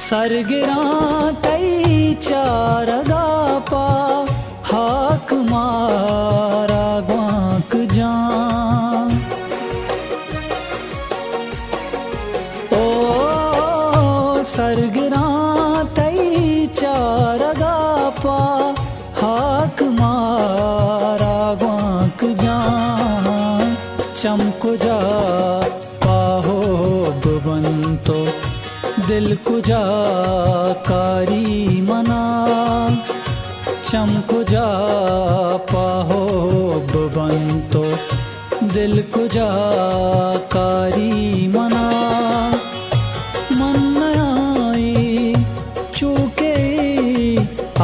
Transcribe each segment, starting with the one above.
सरगिरां तई चारगा पा हाक मारा ग्वांक जान। ओ सरगिरां तई चारगा पा हाक मारा ग्वांक जान। चमको जा पाहो बबंतो दिल कुजा कारी मना। चमको जा पाहो बबंतो दिल कुजा कारी मना। मन आई चूके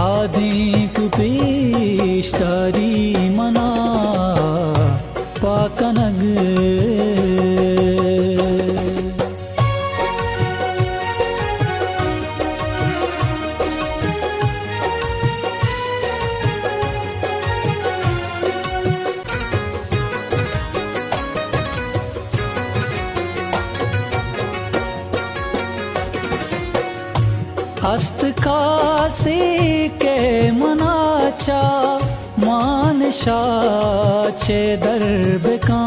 आदिक पेशदारी मना पाकनग। अस्तकासी के मनाचा मानशा चे दरबका।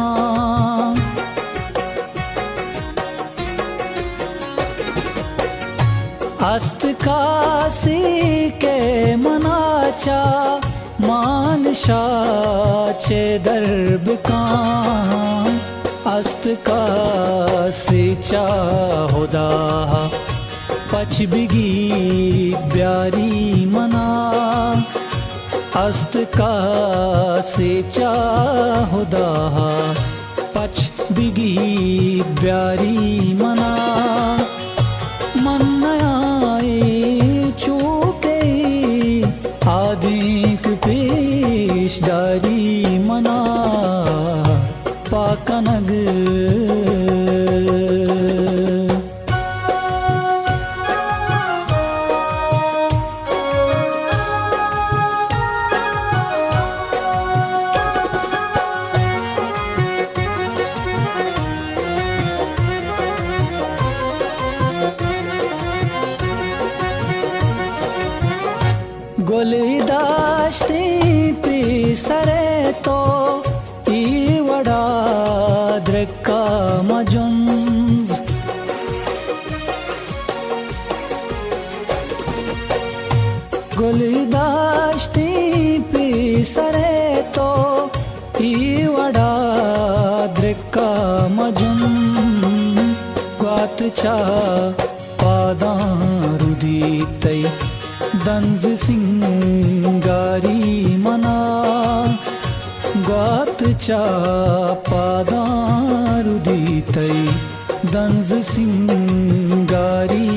अस्तकासी के मनाचा मानशा चे दरबका। अस्तकासी चा खुदा पच बिगी ब्यारी मना। अस्तका से चाहुदा पच बिगी ब्यारी मना। मन आए चूके आदिक पेशदारी मना पाकनग। गोली दाश्ती पी सरे तो ई वड़ा द्रक्का मजुंज। गोली दाश्ती पी सरे तो ई वड़ा द्रक्का मजुंज। ग्वात चा पादारुदी तई दंज सिंगारी मना। ग्वात चा पादारुदी तई दंज सिंगारी